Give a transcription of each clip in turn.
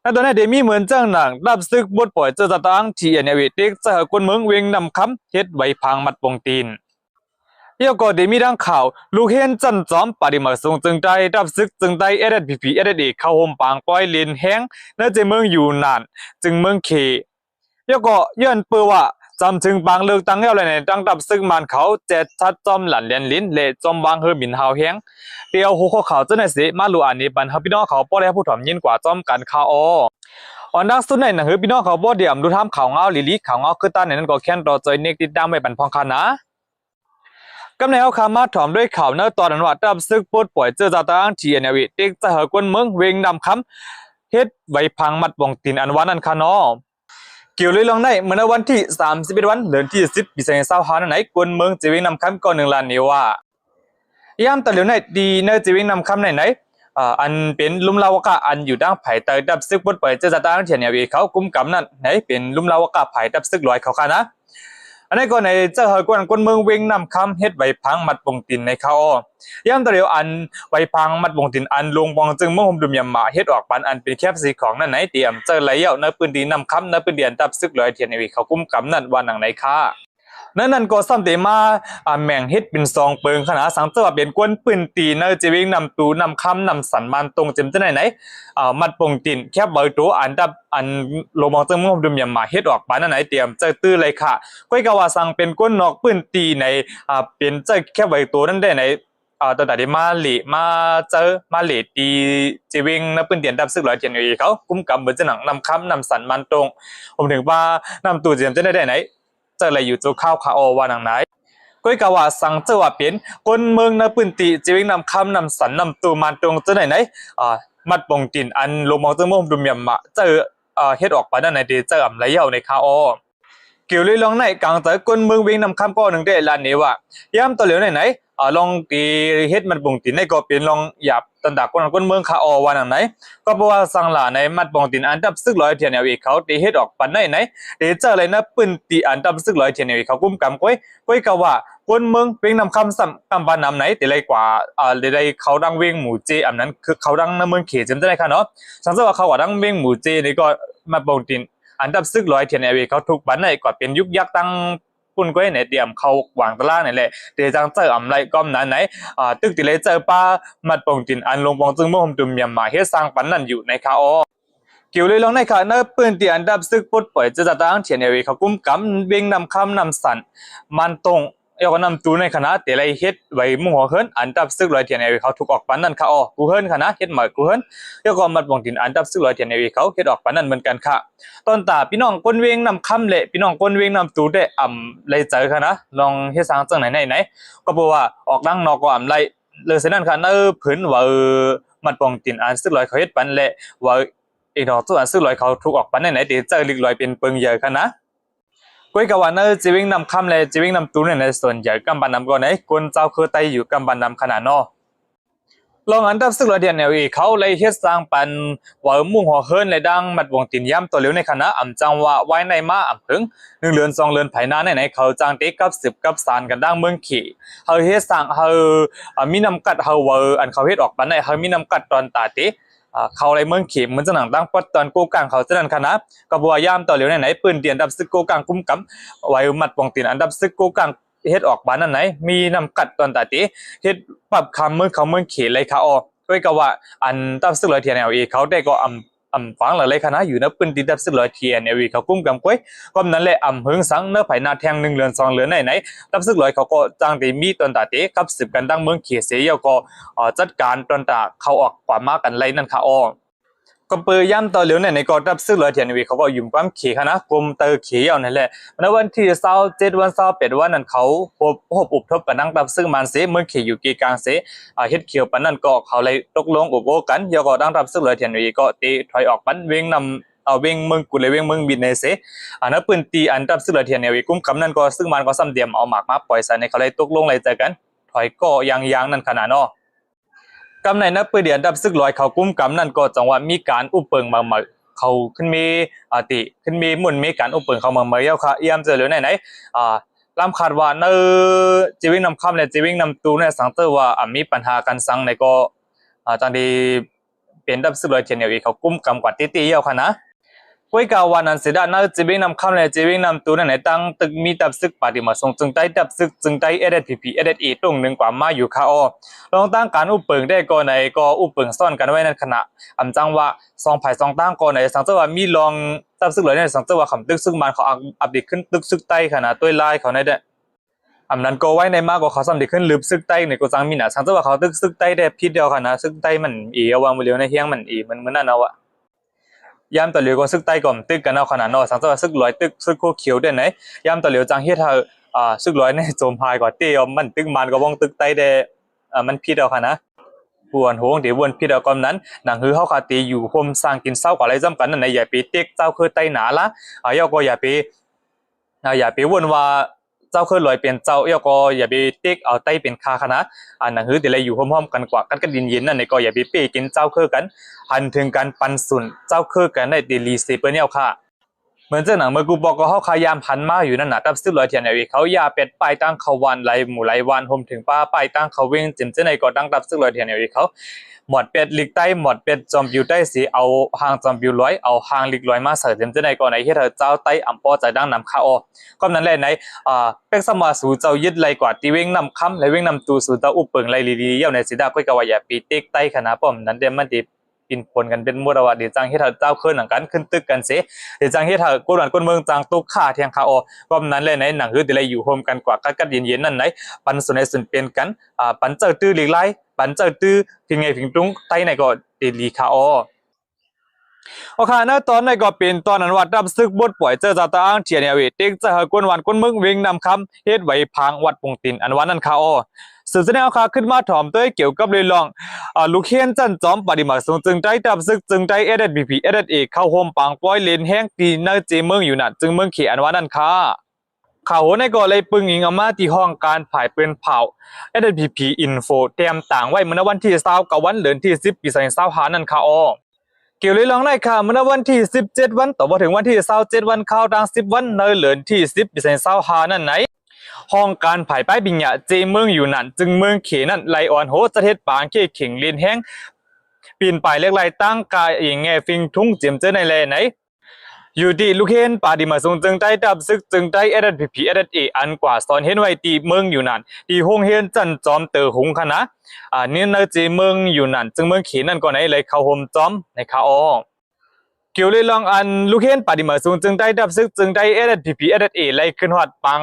นั่นตอนนี้เดมี่เหมือนเจ้าหนังดับซึกบดปล่อยเจอตาตังที่เนวิติกจะหคนเมืองเวงนำคำเฮ็ดใบพังมัดปงตีนเยี่ยก็เดมี่ดังข่าวลูกเห็นจันจอมปฏิมาทรงจึงใจดับซึกจึงใจเอเดดีเข้าโฮมปางปล่อยเลนแห้งน่าจะเมืองอยู่นานจึงเมืองเคเยี่ยก็ย้อนเปือว่าจำถึงบางเลือกตั้งแล้วเลยในตั้งดับซึ่งมันเขาเจ็ดชัดจอมหลันเลียนลิ้นเละจอมบางเฮอบินหาวแห้งเปียวหัวเขาเจ้าหน้าสิมาลูอันนี้บันเฮพี่น้องเขาป้อได้ผู้ถ่อมยินกว่าจอมกันคาออันดังสุดในหนังเฮพี่น้องเขาป้อเดียมดูทำข่าวเงาลิลิข่าวเงาคือตาในนั้นก็แค่รอใจเนกติดตามไม่บันพองคันนะกำในเอาคำมาถ่อมด้วยข่าวเนื้อตอนนั้นว่าดับซึกปดป่วยเจอจาตางที่เนวิติกจะเหอกวนเมืองเวงนำคำเฮ็ดใบพังมัดวงตีนอันวันนั้นคานอเกี่ยวเลยลองได้เมื่อวันที่31วันเดือนที่10ปี2025นั้นไหนกวนเมืองจีวิงนำคำก่อน1 ล้านนี้ว่ายามตะเหลียวในดีเนจีวิงนำคำไหนอันเป็นลุ่มลาวกะอันอยู่ด้านไผ่เตยดับซึกบดเปิดเจอตางเทียนเนี่ยวีเขากุมกำนั่นไหนเป็นลุ่มลาวกะไผ่ดับซึกลอยเขาค่ะนะอันนี้ก็ในเจ้าเฮกวนคนเมืองเวงนำคำเฮ็ดใบพังมัดปงตินในเขาย่ำตะเลียวอันใบพังมัดปงตินอันลงปองจึงเมื่อผมดุมยำมาเฮ็ดออกปันอันเป็นแคบสีของนั่นไหนเตรียมเจอไหลเย่าในปืนดีนำคำในปืนเดียนดับซึกลอยเทียนในวีเขากุมกำนั่นวันหนังไหนค่ะนั่นก็ซ้ำเตมาแม่งเฮ็ดเป็นซองเปิงขนาดสังเจว่าเป็นกวนปืนตีเนจะวิ่งนำตูนำคำนำสันมันตรงเจมจะไหนมัดปงตินแคบเบอร์ตัวอันดับอันโลมองจึงมุ่งดุมยำมาเฮ็ดออกปานนั่นไหนเตรียมเจอตื้อเลยค่ะก้อยกว่าสั่งเป็นกวนนอกปืนตีในเป็นเจอแคบเบอร์ตัวนั่นได้ไหนตั้งแต่มาหลีมาเจอมาหลีตีจะวิ่งนับปืนเตียนดับซึกลอยเทียนอยู่เขาคุ้มกับเหมือนจะหนังนำคำนำสันมันตรงผมถึงว่านำตูเจมจะได้ไหนเจออะไรอยู่จูข้าวคาโอว่าหนังไหนก้อยกว่าสั่งเจอว่าเป็นคนเมืองนับปืนตีจะวิ่งนำคำนำสันนำตูมันตรงจะไหนมัดปงตินอันลงมองจะมุ่งดุมยำมาเจอเฮ็ดออกไปนั่นไหนดีเจออะไรเย่าในคาโอเกี่ยวเลยลองในกลางแต่คนเมืองวิ่งนำคำก็หนึ่งได้ลานนี้ว่าย้ำตัวเหลียวไหนลองตีเฮ็ดมันปงตินในก็เป็นลองหยาบตันดักคนเมืองคาอวันไหนก็เพราะว่าสังหลาในมัดปงตินอันดับซึกลอยเทียนเอาอีกเขาตีเฮ็ดออกปันไหนเดี๋ยวเจออะไรนะปืนตีอันดับซึกลอยเทียนเอาอีกเขากุ้มกำก้อยกว่าคนเมืองเวงนำคำซ้ำกำปานนำไหนแต่ไรกว่าได้เขาดังเวงหมู่เจอันนั้นคือเขาดังในเมืองเขตจำได้ค่ะเนาะสังเกตว่าเขาว่าดังเวงหมู่เจนี่ก็มาปงตินอันดับซึกลอยเทียนเอาอีกเขาทุกปันไหนก็เป็นยุคยักษ์ตั้งปุ่นก้อยในเดียมเขาวางตลาดนี่แหละเดี๋ยวจังเจออำไรก้อมนั้นไหนตึกติเลยเจอป้ามัดปงตินอันลงปองจึงเมื่อผมดุมยำมาเฮ็ดสร้างปันนั่นอยู่ในคาอเกี่ยวเลยลองในค่ะเนื้อปืนตีอันดับซึกปดปล่อยจะตั้งเทียนเอวีเขากุ้มกำเบ่งนำคำนำสันมันตรงเอวก็นำตูในคณะเตะไรเฮ็ดไว้มุ่งหัวเฮิรนอันดับซึกลอยเทียนเอวีเขาถูกออกปันนั่นค่ะกูเฮิรนคณะเฮ็ดเหมือนกูเฮิรนเอวก็มัดปงตินอันดับซึกลอยเทียนเอวีเขาเฮ็ดออกปันนั่นเหมือนกันค่ะตอนตาพี่น้องก้นเวงนำคำเละพี่น้องก้นเวงนำตูได้เลยเจอค่ะนะลองเฮ็ดสร้างจังไหนก็บอกว่าออกดังนอกก็ไรเลยเสนั้นค่ะเนื้อผืนว่ามัดปงตินอันซึกลอยเขาเฮ็ดปันเละว่าอีกดอกตัวอันซึ่งลอยเขาถูกออกปันไหนเดี๋ยวเจอลิกลอยเป็นเปิงเยอะกันนะก้อยกว่าเนอจีวิงนำคำเลยจีวิงนำตูในส่วนใหญ่กำบันนำก่อนไหนคนเจ้าคือไตอยู่กำบันนำขนาดนอลองอันดับซึ่งลอยเดียนเอวีเขาเลยเฮ็ดสร้างปันว่ามุ่งหัวเฮิรนเลยดังมัดวงตินย้ำตัวเหลียวในคณะจังว่าไว้ในมาถึง1 เดือน2 เดือนไผ่นาไหนเขาจางเต็กกับ10กับสารกันดังเมืองขี่เขาเฮ็ดสร้างเขามีนำกัดเขาว่าอันเขาเฮ็ดออกปันไหนเขามีนำกัดตอนตาเตเขาอะไรเมืองเข็มมันจะหนังตั้งปัดตอนโกกังเขาจะนั่นคณะกบัวยามต่อเหลียวไหนปืนเตียนดับซึกโกกังคุ้มกำไว้มัดปองตีนอันดับซึกโกกังเฮ็ดออกบ้านนั่นไหนมีนำกัดตอนตาตีเฮ็ดปรับคำเมืองเขาเมืองเขยเลยค่ะก็กว่าอันดับซึกลอยเทียนเอเขาได้ก็ฟังเลยคณะอยู่นะปืนตีดับซึกลอยเทียนเอเขากุ้มกำก้อยก็นั้นแหละหึงสังเนื้อไผ่นาแทง1 เดือน 2 เดือนไหนดับซึกลอยเขาก็จางตีมีตอนตาตีกับ10กันดังเมืองเขยเสียก็จัดการตอนตาเขาออกกว่ามากันไรนั่นค่ะก็เปิดย่ำต่อเหลียวในกอดับซึกลอยเทียนวีเขาก็ยุ่มความเขียนะกลมเตอเขียวนั่นแหละในวันที่27 วัน28 วันนั้นเขาพบอุบทบกันนั่งดับซึกมันเสเมื่อเขียอยู่กีกลางเสเฮ็ดเขียวปันนั่นก็เขาเลยตกลงอุบโอกันยก็ดังดับซึกลอยเทียนวีก็ตีถอยออกปันเวงนำเวงเมืองกุเลยเวงเมืองบินในเสนั้นปืนตีอันดับซึกลอยเทียนวีกุ้มกำนั่นก็ซึ่งมันก็ซ้ำเดียมเอาหมากมาปล่อยใส่ในเขาเลยตกลงเลยเจอกันถอยก็ยังนั่นขนาดเนาะกำในนับปืนเดียนดับซึกลอยเขากุ้มกำนั่นก็จังหวะมีการอุปเปิงมาเขาขึ้นมีติขึ้นมีมุ่นมีการอุปเปิงเขามาเยาค่ะเยี่ยมเจอหรือไหนลำขาดว่าเนอจีวิ่งนำคำเนี่ยจีวิ่งนำตูเนี่ยสังเตอร์ว่ามีปัญหาการสั่งในก็ตอนนี้เ เป็นดับซึกลอยเทียนเอวีเขากุ้มกำกว่าตีเยาค่ะนะก้อยกาวันนั้นเสด็จนาจีเบงนำคำเลยจีเบงนำตัวนั้นไหนตั้งตึกมีดับซึกปฏิมาทรงจึงได้ดับซึกจึงได้SSPP SSE ตรงหนึ่งกว่ามาอยู่ค่ะอ้อลองตั้งการอุปเปิงได้ก่อนไหนก็อุปเปิงซ่อนกันไว้ในขณะอำจังว่าซองไผ่ซองตั้งก่อนไหนสังเกตว่ามีลองดับซึกเลยเนี่ยสังเกตว่าคำตึกซึกมันเขาอัปเดตขึ้นตึกซึกใต้ขนาดตัวลายเขาในเด้อำนั้นก็ไว้ในมากกว่าเขาสำเร็จขึ้นลืบซึกใต้ในกูจังมีน่ะสังเกตว่าเขาตึกซึกใต้ได้พิษเดียวค่ะนะซึกใต้มันเอาวางมือเลี้ยวในเฮียงมันมันเหมือนนั่นเอาอะยามตะเหลียวก็ซึกใต้ก่อมตึกกันเอาขนาดนอสังเกตว่าซึกลอยตึกซึกโคเขียวได้ไหนยามตะเหลียวจังเฮ็ดเธอซึกลอยในโจมพายกว่าเตี้ยมันตึกมันก็บ้องตึกใต้ได้มันพิษเอาค่ะนะปวนโหงเดี๋ยววนพิษเอาก่อนนั้นหนังฮือเฮาคาตีอยู่พมสร้างกินเศร้ากว่าไรซ้ำกันนั่นไหนอย่าไปเต็กเจ้าคือใต้หนาละยอก็อย่าไปวนว่าเจ้าเคยลอยเป็นเจ้ายก็อย่าไปเต็กเอาไต้เป็นคาคณะหนังหือเดี๋ยวอยู่พร้อมๆกันกว่ากันดินเย็นนั่นในก็อย่าไปเป้กินเจ้าเคยกันหันถึงการปันสุนเจ้าเคยกันได้ดีลีเซเปเนี่ยค่ะเหมือนเจ้าหนังเมื่อกูบอกก็เขาขยามพันมาอยู่นั่นน่ะตับซึกลอยเทียนเอาเขาอย่าเป็ดป้ายตั้งเขาวันไหลหมู่ไหลวันโฮมถึงป้าป้ายตั้งเขาเว้งจิมเจ้าในก็ตั้งตับซึกลอยเทียนเอาเขาหมดเป็ดลิกใต้หมดเป็ดจอมบิวใต้สีเอาหางจอมบิวร้อยเอาหางลิกร้อยมาเสริมเจ้าในก็ไหนที่เธอเจ้าใต้อ่ำปอใจดังนำข้าอก็นั้นแหละไหนเป็กสมาสู่เจ้ายึดไหลกว่าตีเว้งนำคำไหลเว้งนำตูสู่เจ้าอุปเปิงไหลลีเย่าในสีดาก็กว่าอย่าปีเต็กใต้ขนาดป้อมนั้นเดมันติปินผลกันเป็นมัวระวะเดี๋ยวจังที่เธอเจ้าขึ้นหนังกันขึ้นตึกกันเสียเดี๋ยวจังที่เธอกุหลาบกุนเมืองจังตุกข่าเทียงข้าอก็นั้นเลยไหนหนังคือเดี๋ยวอยู่โฮมกันกว่ากันเย็นๆนั่นไหนปันส่วนในส่วนเป็นกันปันเจอตื้อหลีกไล่ปันเจอตื้อพิงไงพิงตรุงใต้ในก็ตีลีข้าโอเคนะตอนในก็เป็นตอนนั้นวัดดับซึกบดป่วยเจอจาตาอ้างเทียนเวเต็กจะหากวนวันกวนมึงเวงนำคำเฮ็ดไว้พังวัดปงตินอันวันนั้นข้าสื่อแสดงข่าวขึ้นมาถ่อมตัวเกี่ยวกับเรื่องลองลูกเฮียนจันจอมปฏิมาทรงจึงได้ดับซึกจึงได้SSPP SSEเข้าโฮมปังป้อยเลนแห้งตีเนเจเมืองอยู่นั่นจึงเมืองเขียนวันนั้นค่ะข่าวในก็เลยปึงอิงออกมาที่ห้องการผ่ายปืนเผา SSPP Info เตรียมต่างไว้เมื่อวันที่20กับวันเดือนที่10ปี2025นั่นค่ะเกี่ยวเลยลองได้ค่ะเมื่อวันที่17วันต่อมาถึงวันที่27วันเข้าดัง10วันในเดือนที่10ปี2025นั่นไหนห้องการผ่ายป้ายบิญญาเจเมืองอยู่นั่นจึงเมืองเขนั่นไลออนโหจะเทศปางเขเข่งเลียนแห้งปีนไปเล็กไลตั้งกายเองแง่ฟิงทุ่งเจียมเจอในแลไหนอยู่ดีลูกเห็นปาดิมาทรงจึงได้ดับซึกจึงได้ SSPP SSE อันกว่าสอนเห็นไว้ตีเมืองอยู่นั่นที่ห้องเห็นจันจอมเตอหงคณะนี่เนเจเมืองอยู่นั่นจึงเมืองเขนั่นก็ไหนเลยเข้าโฮมจอมในข้าเกี่ยวเลยลองอันลูกเห็นปฏิมาสูงจึงได้ดับซึกจึงได้SSPP SSEไล่ขึ้นหอดปัง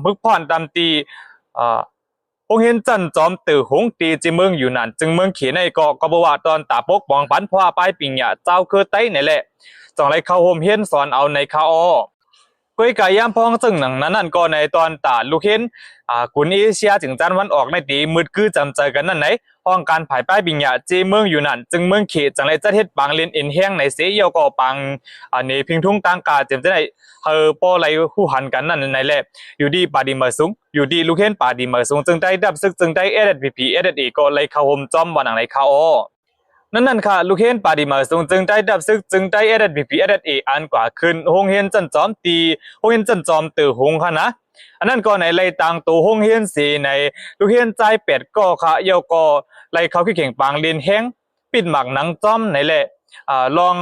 พึกพรตามตีคงเห็นจันจอมตื่อหงตีจิเมืองอยู่นั่นจึงเมืองเขียนในเกาะกบว่าตอนตาปกปองปันพ่อป้ายปิงหยาเจ้าคือไต้นี่แหละจ่องไรเข้าโฮมเฮียนสอนเอาในข้าก้อยกายย่ำพองซึ่งหนังนั้นก็ในตอนตาลูกเห็นกุนเอเชียจึงจันวันออกในตีมืดคือจำใจกันนั่นไหนห้องการผ่ายป้ายบิญญาเจเมืองอยู่นั่นจึงเมืองเขตจังไรจะเฮ็ดบางเลนเอ็นแห้งในเสียเยาก็ปังในพิงทุ่งต่างกาเจ็บจะได้ป้อไรคู่หันกันนั่นในแหละอยู่ดีปาดีมาสูงอยู่ดีลูกเห็นปาดีมาสูงจึงได้ดับซึกจึงได้SSPP SSEก็เลยเข้าโฮมจอมวันหนังในข้านั่นค่ะลูกเห็นปาดีมาสูงจึงได้ดับซึกจึงได้ SSPP SSE อันกว่าขึ้นห้องเห็นจันจอมตีห้องเห็นจันจอมตื่อหงค่ะนะอันนั้นก็ในไล่ต่างตัวห้องเฮียนสีในลูกเฮียนใจเป็ดก็ค่ะเยาก็ไล่เขาขี้เข่งปางเลียนแห้งปิดหมักหนังจ้อมในแหละลอง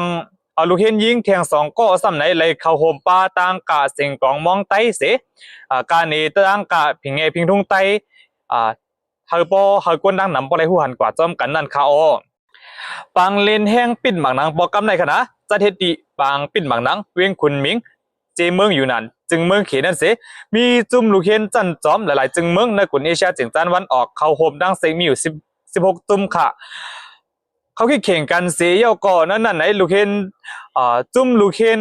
เอาลูกเฮียนยิงแทง2ก็ซ้ำไหนไล่เขาโฮมป้าต่างกะเสียงกองมองไต้เสการนี้ต่างกะพิงเงพิงทุ่งไต้เฮาป้อเฮากวนดังนำบ่ได้ฮู้หันกว่าจ้อมกันนั่นค่ะปางเลนแห้งปิดหมักหนังบอกกำในคณะจัดเฮ็ดดิปางปิดหมักหนังเวียงขุนหมิงเจเมืองอยู่นั่นจึงเมืองเขนั่นเสมีจุ่มลูกเห็นจันจอมหลายๆจึงเมืองในกลุ่มเอเชียจึงจันวันออกเข้าโฮมดังเซมีอยู่16จุ่มค่ะเขาคิดแข่งกันเสียเยาก่อนนั่นไหนลูกเห็นจุ่มลูกเห็น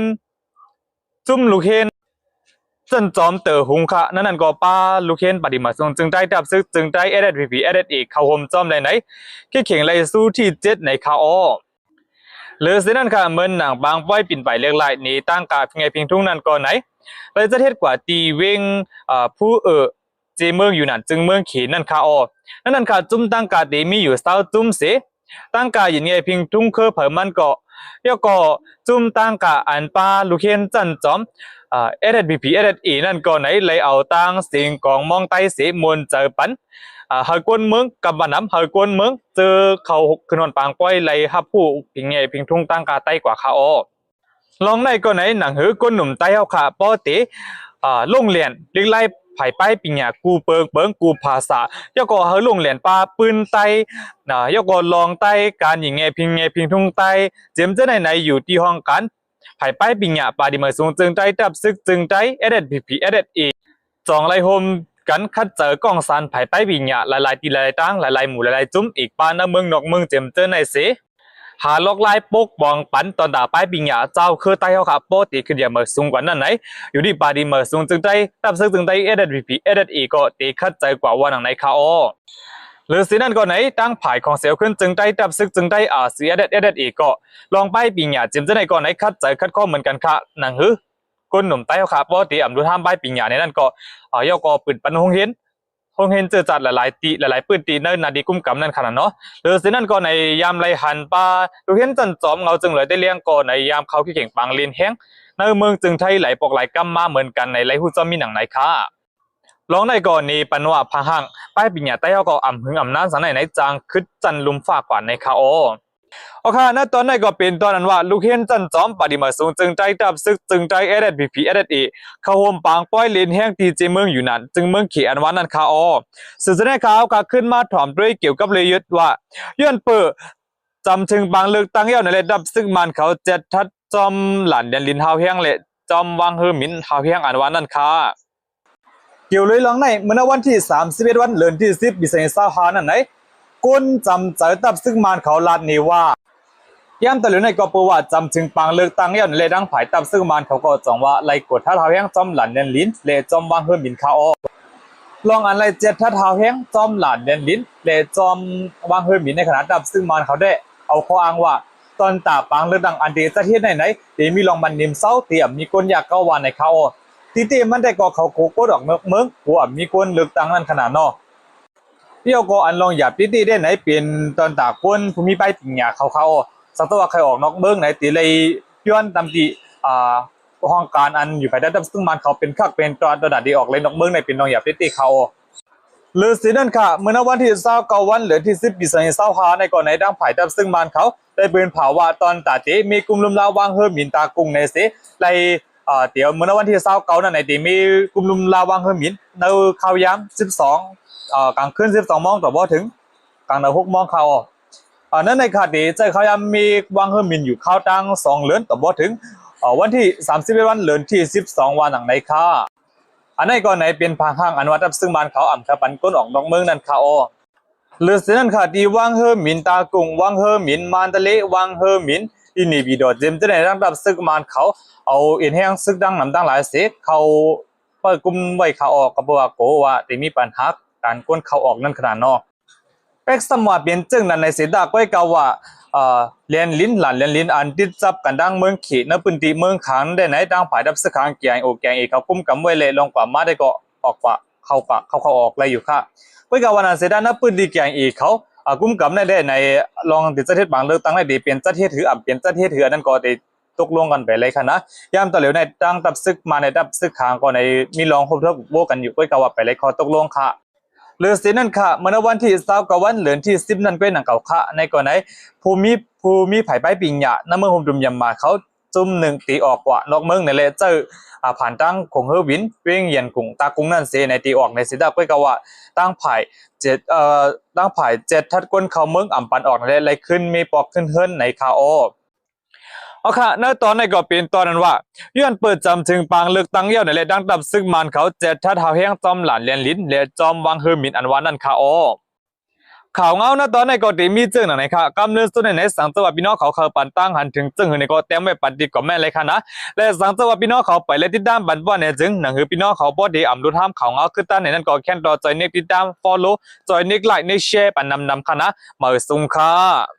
จันจอมเตอหงค่ะนั่นก็ป้าลูกเห็นปฏิมาทรงจึงได้ดับซึกจึงได้SSPP SSEเข้าโฮมจอมไหนคิดแข่งไล่สู้ที่7ในข้าหรือสินั่นค่ะเหมือนหนังบางป้อยปิ่นไปเรียกไล่นี้ตั้งกาพิงไงพิงทุ่งนั่นก่อนไหนเลยจะเทศกว่าตีเวงผู้เจเมืองอยู่นั่นจึงเมืองเขนั่นค่ะนั่นค่ะจุ่มตั้งกาเดมีอยู่20จุ่มเสตั้งกาอย่างไงพิงทุ่งเคอเผอมันก็ยก็จุ่มตั้งกาอันป้าลูกเห็นจันจอมSSPP SSEนั่นก็ไหนเลยเอาตั้งสิงกองมองไต้เสมวนเจอปัน เฮากวนเมืองกับบ้านน้ำเฮากวนเมืองเจอเขาขึ้นนอนปางป้อยไล่ฮับผู้พิงไงพิงทุ่งตั้งกาใต้กว่าคาออลองในก็ไหนหนังหือกวนหนุ่มใต้เฮาค่ะปอติโรงเรียนเล็กไล่ไผ่ป้ายปิงเนี่ยกูเปิงกูภาษายก็เฮาโรงเรียนปาปืนไต้ยก็ลองไต้การหญิงไงพิงทุ่งไต้เจมจะไหนอยู่ที่ห้องกันไผ่ป้ายปิงเนี่ยปาดิมาสูงจึงไต้ดับซึกจึงไต้SSPP SSE จองไล่โฮมกันคัดเจอกองซันไผ่ป้ายปิงเนี่ยหลายๆตีหลายๆตั้งหลายๆหมู่หลายๆจุ้มอีกปานเมืองนอกเมืองเจมเจอไหนสิหาลอกลายปกบองปันตอนด่าป้ายปิงหยาเจ้าคือไต้เขาขับโปตีขึ้นอย่ามาสูงกว่านั้นไหนอยู่ที่ปาดีมาสูงจึงไต้ตับซึ่งจึงไต้SSPP SSE ก็ตีคัดใจกว่าวันหนังในคาอหรือสินั่นก็ไหนตั้งผายของเสียวขึ้นจึงไต้ตับซึ่งจึงไต้SSE ก็ลองป้ายปิงหยาจิมจะไหนก็ไหนคัดใจคัดข้อเหมือนกันค่ะหนังหื้อคนหนุ่มไต้เขาขับโปตีอ่ำดูท่ามป้ายปิงหยาในนั้นก็ย่อก็ปืนปันหงเห็นเจอจัดหลายๆตีหลายๆปืนตีเนินนาดีกุ้มกำนั่นขนาดเนาะหรือสินั่นก็ในยามไรหันป้าดูเห็นจันจอมเงาจึงเลยได้เลี้ยงก็ในยามเขาขี้เข่งปังลินแห้งในเมืองจึงไทยไหลปอกไหลกำมาเหมือนกันในไรหูจอมมีหนังไหนค่ะลองในก่อนนี้ปันว่าพะหังป้ายปิญญาใต้เขาก็อ่ำหึงอ่ำน้ำสังในจางคึดจันลุมฝากกว่าในคาโอโอเคนะตอนนี้ก็เป็นตอนนั้นว่าลูกเห็นจันจอมปฏิมาสูงจึงใจดับซึกจึงใจSSPP SSE เขาโฮมปางป้อยเลนแห้งตีเจเมืองอยู่นั่นจึงเมืองขี่อันวันนั้นคาอสื่อแสดงข่าวก็ขึ้นมาถ่อมด้วยเกี่ยวกับเลยยึดว่าย้อนเปิดจำถึงบางเลือกตั้งเย้าในระดับซึ่งมันเขาเจ็ดทัดจอมหลันยันลินเฮาแห้งเลยจอมวางเฮอมินเฮาแห้งอันวันนั้นค่ะเกี่ยวเลยหลังในเมื่อวันที่31วันเดือนที่10ปี2025นั่นไหนก้นจำใจตับซึ่งมันเขาลาดนี้ว่าย่ำตะลุในก็ปูว่าจำถึงปังเลือกตั้งเย้าในระดับผายตับซึ่งมันเขาก็จองว่าไล่กดท่าเฮาแห้งจอมหลันยันลินเลจอมวางเฮอมินคาอลองอันไรเจ็ดท่าเท้าแห้งจอมหลานเดนลิ้นเลจอมวางเฮอมินในขณะดับซึ่งมันเขาได้เอาข้ออ้างว่าตอนตาปังเลือกดังอันเดียจะเทียนไหนตีมีลองมันนิมเศร้าเตี่ยมมีคนอยากเข้าวานในเขาตีมันได้ก็เขาโคโก้ดอกเมืองหัวมีคนเลือกตั้งนั่นขนาดนอเที่ยวก็อันลองหยาบตีได้ไหนเป็นตอนตาคนผู้มีใบปิ่งหยาเขาสักตัวใครออกนอกเมืองไหนตีเลยย้อนตามตีห้องการอันอยู่ภายใต้ดับซึ่งมันเขาเป็นคักเป็นตอนระดับดีออกเลยนอกเมืองในเป็นนองหยาบตีเขาหรือสินั่นค่ะเมื่อวันที่29วันเหลือที่10ปี2025ในก่อนในดังผายดับซึ่งมันเขาได้เปิดเผาว่าตอนตาเตมีกลุ่มลุมลาวางเฮอมินตากุ้งในเสไลเดี๋ยวเมื่อวันที่29นั่นในตีมีกลุ่มลุมลาวางเฮอมินในข่าวยาม12กลางคืน12 โมงต่อบ่ถึงกลาง6 โมงเขานั่นในค่ะตีใจข่าวยามมีวางเฮอมินอยู่ข่าวตั้ง2เดือนต่อบ่ถึงวันที่31วันเดือนที่12วันหลังในค่ะอันนี้ก็ไหนเป็นพาห้างอันวัดซึ่งบ้านเขาอ่ำคาปันก้นออกนอกเมืองนั่นค่ะหรือสินั่นค่ะดีวังเฮอมินตากุงวังเฮอมินมานตะเลวังเฮอมินอินีบีดอเจมจะได้รับซึกมานเขาเอาเอ็นแห้งซึกดังนำตั้งหลายเสกเขาเปิดกุมไว้เขาออกกับบัวโกว่าแต่มีปัญหาการก้นเขาออกนั่นขนาดนอเป็กสมว่าเป็นจึงนั้นในเสดาก้อยกาว่าเลียนลิ้นหลานเลียนลิ้นอันติดจับกันดังเมืองขีนพื้นที่เมืองขังได้ไหนดังผายดับสึกขังแกงอกแกงเอกเขาคุ้มกำไว้เลยลงกว่ามาได้ก็ออกกว่าเขาออกอะไรอยู่ค่ะก้อยกาวันนั้นเสดาณพื้นที่แกงเอกเขากุ้มกำได้ในลองติดจัดเทศบางเลือกตั้งได้ดีเปลี่ยนจัดเทศถือเปลี่ยนจัดเทศถือนั่นก็ได้ตกลงกันไปเลยค่ะนะย่ามต่อเหลียวในดังดับซึกมาในดับซึกขังก็ในมีลองพบทบโบกันอยู่ก้อยกาว่าไปเลยขอตกลงค่ะหรือสินั่นค่ะเมื่อวันที่29วันเหลือนที่10นั่นก็หนังเก่าค่ะในก่อนไหนภูมิไผ่ใบปิงหยาน้ำเมืองโฮมดุมยำมาเขาจุ่มหนึ่งตีออกกว่านอกเมืองในเลยเจอผ่านตั้งของเฮอวินเวียงเยียนกุ่งตากุ้งนั่นเสในตีออกในสิดาก็กว่าตั้งไผ่7ทัดก้นเขาเมืองอ่ำปันออกในอะไรขึ้นมีปอกขึ้นเฮิรนในคาโอเอาค่ะในตอนในก็เป็นตอนนั้นว่าย้อนเปิดจำถึงปางเลือกตั้งเย้าในเลยดังดับซึ่งมันเขา7ทัดเฮาแห้งจอมหลานเลียนลิ้นและจอมวังเฮอมินอันวานั่นคาโอข่าวเงานะตอนในก็ตีมีเจิงหนังไหนค่ะกำเนิดสุดในสังจังหวัดพี่น้องเขาปันตั้งหันถึงเจิงในก็เต็มไว้ปัดดีกว่าแม่เลยค่ะนะและสังจังหวัดพี่น้องเขาไปเลยติดตามบันว่าในจึงหนังคือพี่น้องเขาพอดีอ่ำดูท่ามข่าวเงาคือตั้งในนั้นก็แค่รอจอยเน็กติดตาม follow จอยเน็กไลค์เน็กแชร์ปันนำค่ะนะมาส่งค่ะ